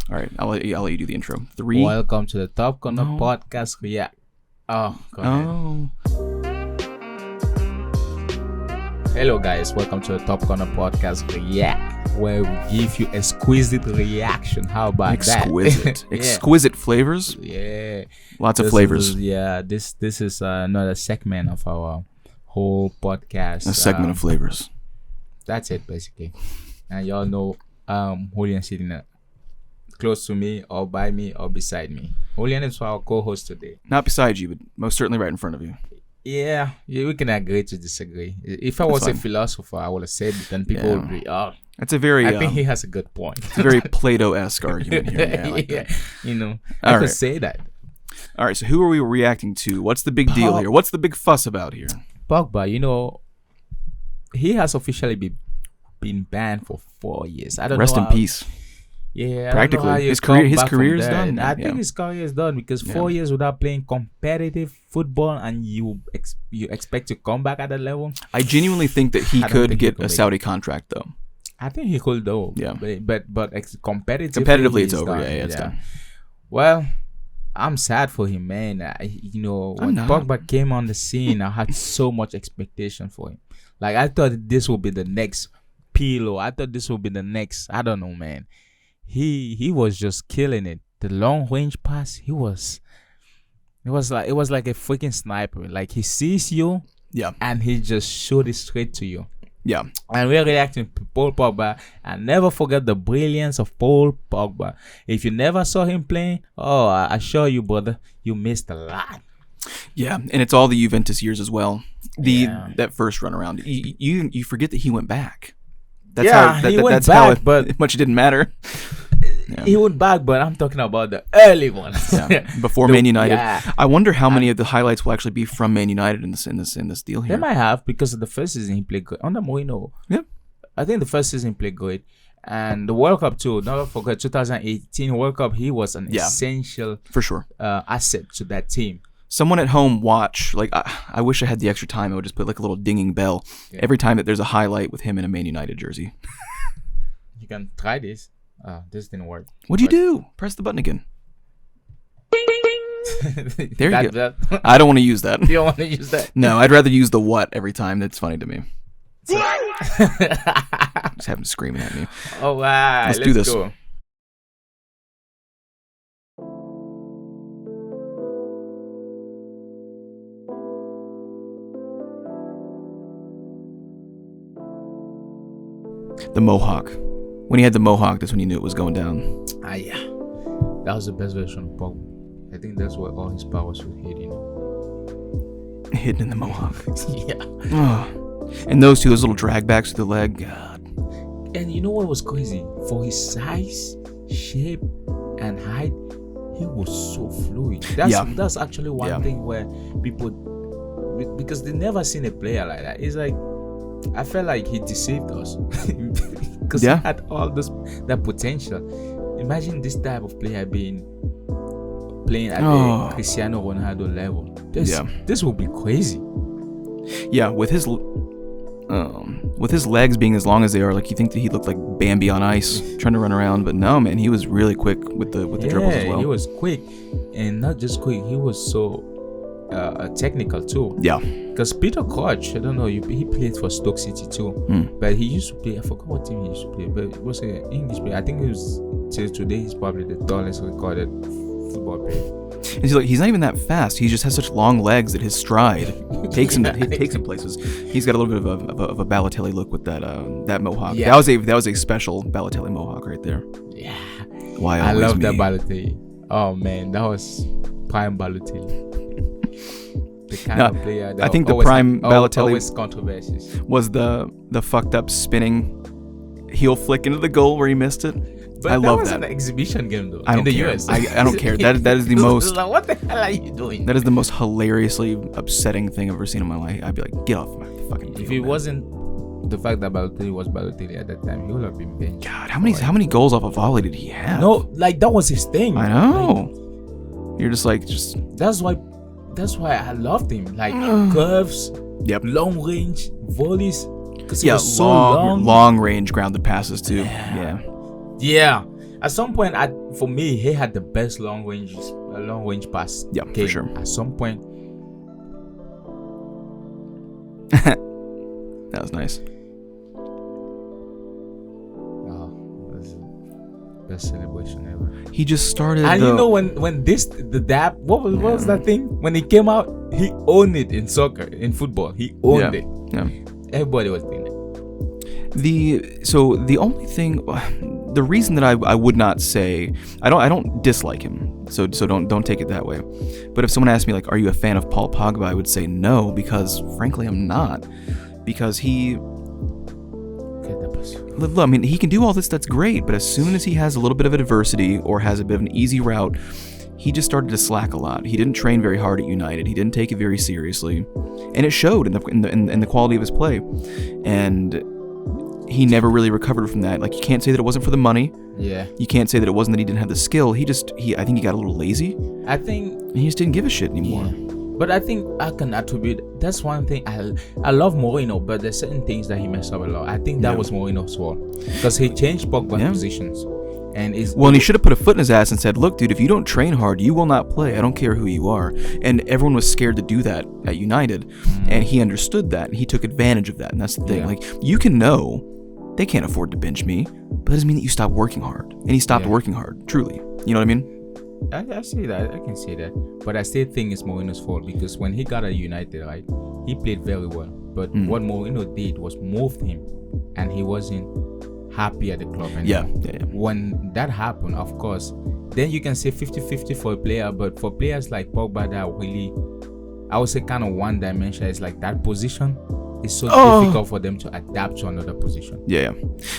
All right, I'll let you do the intro. 3. Welcome to the Top Corner Podcast React. Oh, go ahead. Hello, guys. Welcome to the Top Corner Podcast React, where we give you exquisite reaction. How about Exquisite. that? Exquisite flavors. Yeah. Lots of flavors. This is another segment of our whole podcast. A segment of flavors. That's it, basically. And y'all know Julian sitting close to me or by me or beside me. Julian is our co-host today. Not beside you, but most certainly right in front of you. Yeah, we can agree to disagree. If I was a philosopher, I would have said it, and people would be, that's a very. I think he has a good point. It's a very Plato-esque argument here. Yeah, I could right. say that. All right, so who are we reacting to? What's the big deal here? What's the big fuss about here? Pogba, he has officially been banned for 4 years. I don't know. Rest in peace. Yeah, practically his career is done. I think his career is done because 4 years without playing competitive football, and you expect to come back at that level. I genuinely think that he could get a Saudi contract though. I think he could though. Yeah, but competitively it's over. Yeah, it's done. Well, I'm sad for him, man. When Pogba came on the scene, I had so much expectation for him. Like, I thought this would be the next Pirlo. I thought this would be the next. I don't know, man. He was just killing it. The long range pass, it was like a freaking sniper. Like, he sees you, and he just shot it straight to you. Yeah. And we're reacting to Paul Pogba, and never forget the brilliance of Paul Pogba. If you never saw him playing, I assure you, brother, you missed a lot. Yeah, and it's all the Juventus years as well. That first run around, you forget that he went back. He went back, but much it didn't matter. He went back, but I'm talking about the early ones. Before Man United. Yeah. I wonder how many of the highlights will actually be from Man United in this deal here. They might have, because of the first season he played good under Mourinho. Yeah, I think the first season he played good, and the World Cup too. Never forget 2018 World Cup. He was an essential for sure asset to that team. Someone at home watch, like, I wish I had the extra time. I would just put like a little dinging bell every time that there's a highlight with him in a Man United jersey. You can try this. This didn't work. What'd you do? Press the button again. There you go. I don't want to use that. You don't want to use that? No, I'd rather use the what every time. That's funny to me. Just have him screaming at me. Oh, wow. Let's do this. Go. The mohawk. When he had the mohawk, that's when you knew it was going down. Yeah. That was the best version of Pogba. I think that's where all his powers were hidden. Hidden in the mohawk. Yeah. Oh. And those little drag backs to the leg. God. And you know what was crazy? For his size, shape, and height, he was so fluid. That's actually one thing where people, because they never seen a player like that. It's like, I felt like he deceived us because he had all that potential. Imagine this type of player playing at the Cristiano Ronaldo level. This would be crazy. Yeah, with his legs being as long as they are, like, you think that he looked like Bambi on ice trying to run around, but no, man, he was really quick with the dribbles as well. He was quick, and not just quick. He was so technical too. Yeah. Because Peter Koch, I don't know, he played for Stoke City too. But he used to play, I forgot what team he used to play, but it was an English player. I think it was, till today, he's probably the tallest recorded football player. And he's not even that fast. He just has such long legs that his stride takes him places. He's got a little bit of a Balotelli look with that mohawk. Yeah. That was a special Balotelli mohawk right there. Yeah. Why I love that Balotelli. Oh man, that was prime Balotelli. The kind of player that I think the prime Balotelli always controversies was the fucked up spinning heel flick into the goal where he missed it. But I love was that. An exhibition game though. I don't in the care. US. I don't care. That is the most. Like, what the hell are you doing? That is the most hilariously upsetting thing I've ever seen in my life. I'd be like, get off my fucking. If it wasn't the fact that Balotelli was Balotelli at that time, he would have been benched. God, how many goals off a volley did he have? No, like that was his thing. I know. Like, you're just. That's why I loved him. Like curves, long range volleys. Because he was so long range grounded passes too. Yeah. At some point, for me, he had the best long range pass. Yeah, for sure. At some point, that was nice. Best celebration ever. He just started. And you know when the dab, what was that thing? When he came out, he owned it in soccer, in football. He owned it. Yeah. Everybody was doing it. The only thing, the reason that I would not say, I don't dislike him. So don't take it that way. But if someone asked me like, are you a fan of Paul Pogba? I would say no, because frankly I'm not. Because he. I mean, he can do all this, that's great, but as soon as he has a little bit of adversity or has a bit of an easy route, he just started to slack a lot. He didn't train very hard at United. He didn't take it very seriously, and it showed in the quality of his play. And he never really recovered from that. Like, you can't say that it wasn't for the money. Yeah. You can't say that it wasn't that he didn't have the skill. I think he got a little lazy. I think and he just didn't give a shit anymore. Yeah. But I think I can attribute, that's one thing. I love Mourinho, but there's certain things that he messed up a lot. I think that was Mourinho's fault, because he changed Pogba's positions. And he should have put a foot in his ass and said, look, dude, if you don't train hard, you will not play. I don't care who you are. And everyone was scared to do that at United. And he understood that, and he took advantage of that. And that's the thing. Like, you can know they can't afford to bench me, but it doesn't mean that you stop working hard. And he stopped working hard, truly. You know what I mean? I see that. I can see that. But I still think it's Mourinho's fault, because when he got at United, right, he played very well. But what Mourinho did was moved him, and he wasn't happy at the club anymore. Yeah. When that happened, of course, then you can say 50-50 for a player. But for players like Pogba that really, I would say, kind of one dimension, is like that position. It's so difficult for them to adapt to another position. Yeah,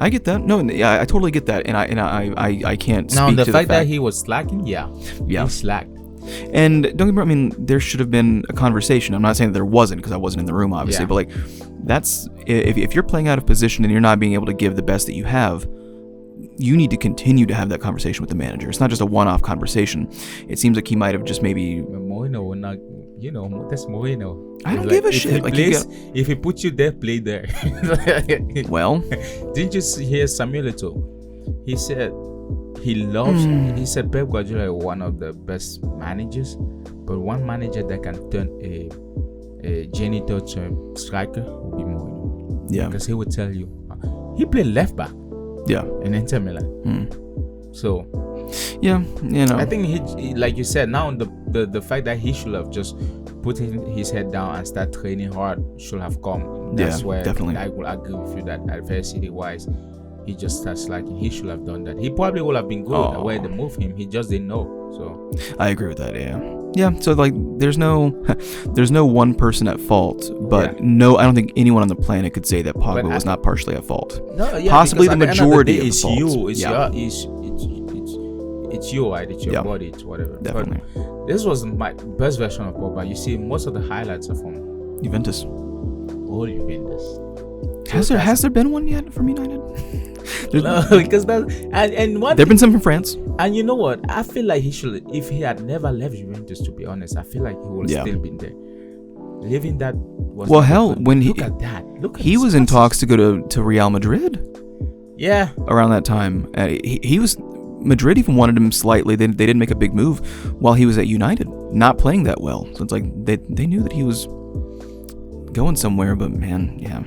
I get that. No, yeah, I totally get that, and I can't speak now the to fact that he was slacking. He slacked. And don't get me wrong, I mean, there should have been a conversation. I'm not saying that there wasn't, because I wasn't in the room, obviously, but like, that's if you're playing out of position and you're not being able to give the best that you have, you need to continue to have that conversation with the manager. It's not just a one-off conversation. It seems like he might have just maybe. Mourinho will not. You know, that's Mourinho. I don't give a shit. Like, if he puts you there, play there. Well, didn't you hear Samuel Eto'o? He said he loves. He said Pep Guardiola is one of the best managers, but one manager that can turn a janitor to striker will be Mourinho. Yeah, because he would tell you he played left back. Yeah, in Inter Milan. So. Yeah, you know. I think he, like you said, now the fact that he should have just put his head down and start training hard should have come. That's where definitely I will agree with you that adversity wise, he just starts slacking. He should have done that. He probably would have been good the way they move him. He just didn't know. So I agree with that. Yeah. So like, there's no one person at fault, but I don't think anyone on the planet could say that Pogba was not partially at fault. No, possibly the majority of the fault. It's you, right? It's your body, it's whatever. Definitely. But this was my best version of Pogba. You see, most of the highlights are from Juventus. All Juventus. Has there been one yet from United? No, because there've been some from France. And you know what? I feel like he should, if he had never left Juventus, to be honest, I feel like he would have still been there. Leaving that was when look at that. He was in talks to go to Real Madrid. Yeah. Around that time, he was. Madrid even wanted him slightly. They didn't make a big move while he was at United, not playing that well. So it's like they knew that he was going somewhere, but man, yeah.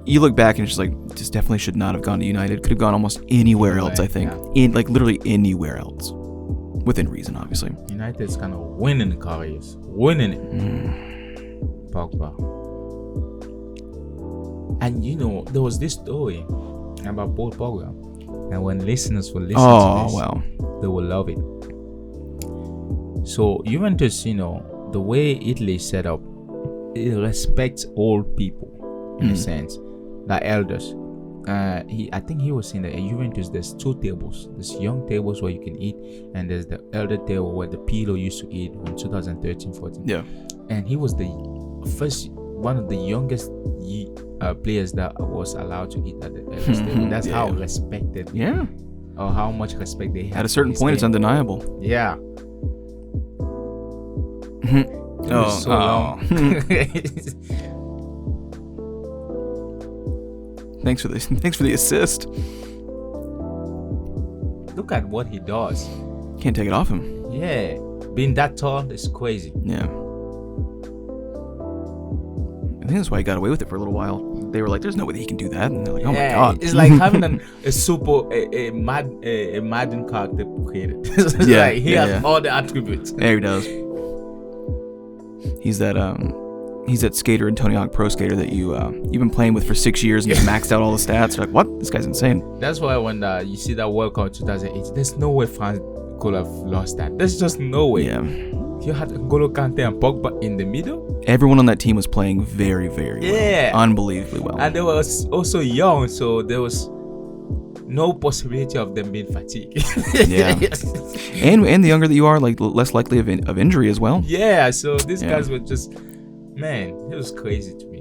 You look back and it's just like, just definitely should not have gone to United. Could have gone almost anywhere else, I think. In like literally anywhere else. Within reason, obviously. United's kind of winning careers. Winning it. Pogba. And you know, there was this story about Paul Pogba. And when listeners will listen to this, they will love it. So Juventus, you know, the way Italy is set up, it respects old people in a sense, like elders. I think he was saying that in Juventus there's two tables. There's young tables where you can eat, and there's the elder table where the Pirlo used to eat in 2013-14. Yeah. And he was one of the youngest players that was allowed to eat at the eldest table. That's how respected. Yeah. Or how much respect they had. At a certain point, it's undeniable. Yeah. So long. Thanks for the assist. look at what he does. Can't take it off him. Yeah, being that tall is crazy. Yeah. I think that's why he got away with it for a little while. They were like, "There's no way that he can do that," and they're like, "Oh my god!" It's like having a Madden character created. Yeah, like he has all the attributes. Yeah, he does. He's that skater in Tony Hawk Pro Skater that you've been playing with for 6 years and you've maxed out all the stats. You're like, what? This guy's insane. That's why when you see that World Cup 2008, there's no way France could have lost that. There's just no way. Yeah. You had N'Golo Kante and Pogba in the middle. Everyone on that team was playing very, very well. Unbelievably well. And they were also young, so there was no possibility of them being fatigued. Yeah. And the younger that you are, like less likely of injury as well. Yeah, so these guys were just, man, it was crazy to me.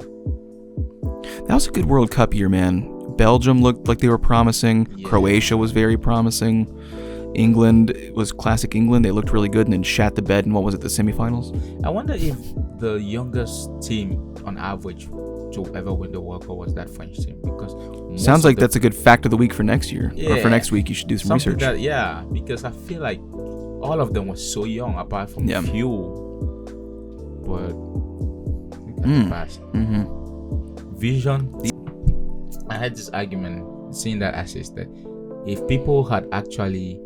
That was a good World Cup year, man. Belgium looked like they were promising. Yeah. Croatia was very promising. England was classic England. They looked really good and then shat the bed in, what was it, the semifinals? I wonder if the youngest team on average to ever win the World Cup was that French team, because sounds like that's a good fact of the week for next year. Yeah, or for next week you should do some research. Because I feel like all of them were so young apart from few. But look at the past. Vision. I had this argument seeing that assist that if people had actually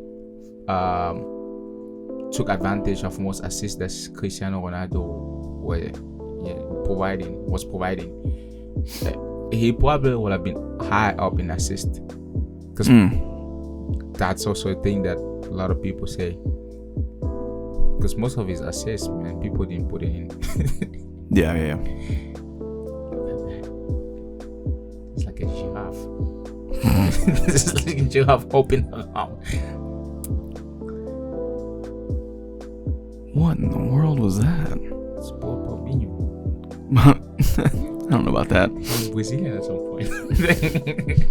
took advantage of most assists that Cristiano Ronaldo was providing, he probably would have been high up in assist, because that's also a thing that a lot of people say, because most of his assists, man, people didn't put it in. yeah. It's like a giraffe. It's like a giraffe hopping around. What in the world was that? It's Paul Pogba. I don't know about that. He's Brazilian at some point.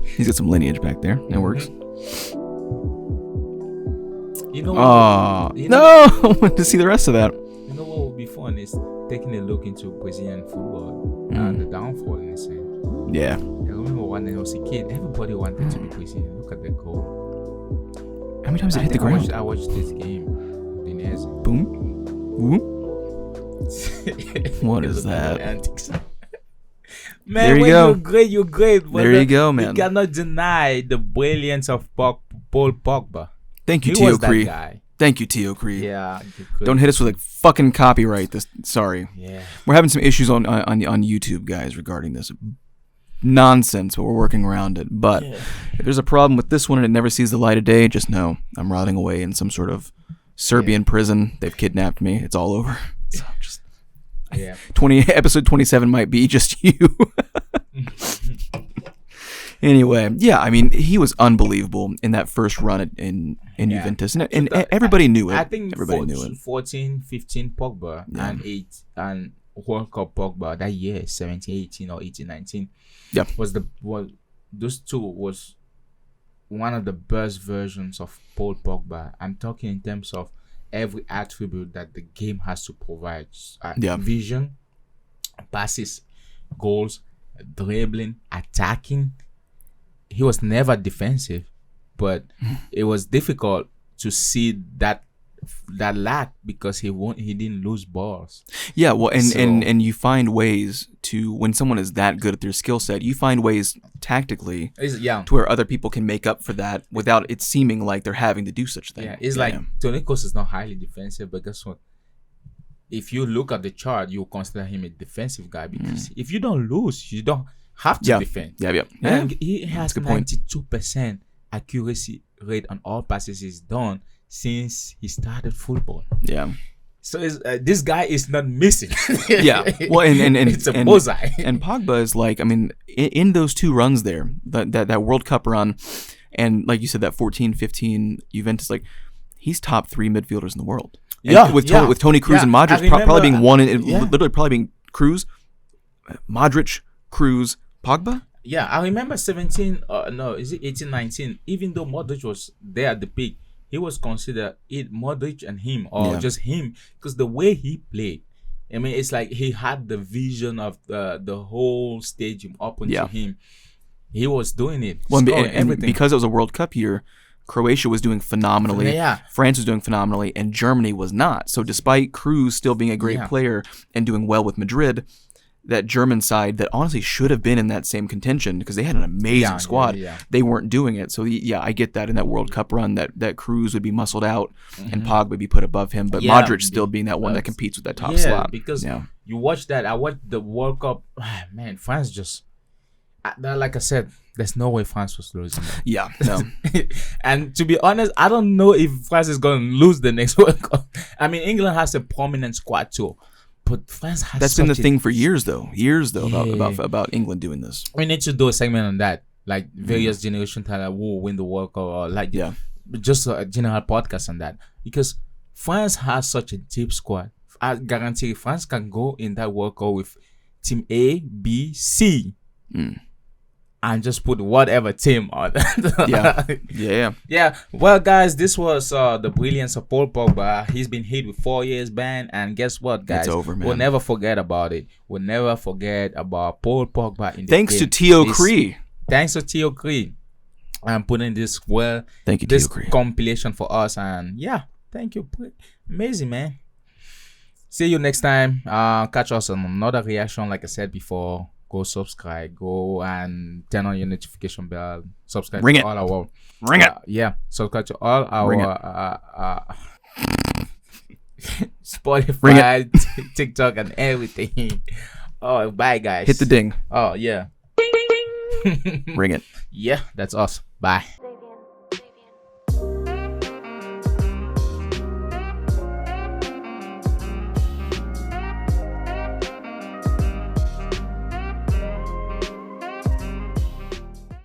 He's got some lineage back there. That works. You know what? No! I want to see the rest of that. You know what would be fun is taking a look into Brazilian football and the downfall in a sense. Yeah. I remember when I was a kid, everybody wanted to be Brazilian. Look at the goal. How many times did it hit the ground? I watched this game. Boom. Whoop. What is that? Man, there you go. You're great. There you go, man. You cannot deny the brilliance of Paul Pogba. Thank you, TEO CRI. Thank you, TEO CRI. Yeah. Don't hit us with like fucking copyright. Sorry. Yeah. We're having some issues on YouTube, guys, regarding this nonsense, but we're working around it. But if there's a problem with this one and it never sees the light of day, just know I'm rotting away in some sort of Serbian prison. They've kidnapped me. It's all over. So just episode 27 might be just you. Anyway, I mean, he was unbelievable in that first run in Juventus, and everybody knew it. I think everybody knew it. 14, 15 Pogba and World Cup Pogba that year, 17, 18 or 18, 19. Yeah, those two was one of the best versions of Paul Pogba. I'm talking in terms of every attribute that the game has to provide. Vision, passes, goals, dribbling, attacking. He was never defensive, but it was difficult to see that lack because he didn't lose balls. Yeah, well, and you find ways to, when someone is that good at their skill set, you find ways tactically to where other people can make up for that without it seeming like they're having to do such a thing. Yeah, it's like Toni Kroos is not highly defensive, but guess what? If you look at the chart, you consider him a defensive guy because if you don't lose, you don't have to defend. And he has 92% accuracy rate on all passes he's done since he started football. Yeah. So this guy is not missing. Well, and it's a bullseye. And Pogba is like, I mean, in those two runs there, that World Cup run, and like you said, that 14-15 Juventus, like he's top 3 midfielders in the world. And with Toni Kroos and Modric probably being one, literally probably being Kroos, Modric, Kroos, Pogba. Yeah, I remember 17. Is it 18-19? Even though Modric was there at the peak, he was considered Modric and him, or just him, because the way he played, I mean, it's like he had the vision of the whole stadium open to him. He was doing it. Well, and because it was a World Cup year, Croatia was doing phenomenally. Yeah. France was doing phenomenally, and Germany was not. So despite Cruz still being a great player and doing well with Madrid, that German side that honestly should have been in that same contention because they had an amazing squad. They weren't doing it. So yeah, I get that in that World Cup run that Cruz would be muscled out and Pogba would be put above him, but Modric still being that one that competes with that top slot. Because you watch that. I watched the World Cup. Man, France just like I said, there's no way France was losing that. Yeah, no. And to be honest, I don't know if France is going to lose the next World Cup. I mean, England has a prominent squad too. But France has That's been the thing for years though. About England doing this. We need to do a segment on that, like various generation talent who will win the World Cup, or like just a general podcast on that, because France has such a deep squad. I guarantee France can go in that World Cup with team A, B, C, and just put whatever team on. Yeah. Well, guys, this was the brilliance of Paul Pogba. He's been hit with 4 years ban, and guess what, guys? It's over, man. We'll never forget about it. We'll never forget about Paul Pogba. Thanks to TEO CRI. Thanks to TEO CRI. I'm putting this Thank you, this TEO CRI. compilation for us, and thank you. Amazing, man. See you next time. Catch us on another reaction. Like I said before, go subscribe, go and turn on your notification bell. Subscribe to all our subscribe to all our Spotify, TikTok, and everything. Oh, bye, guys. Hit the ding. Oh, yeah. Ring it. Yeah, that's us. Bye.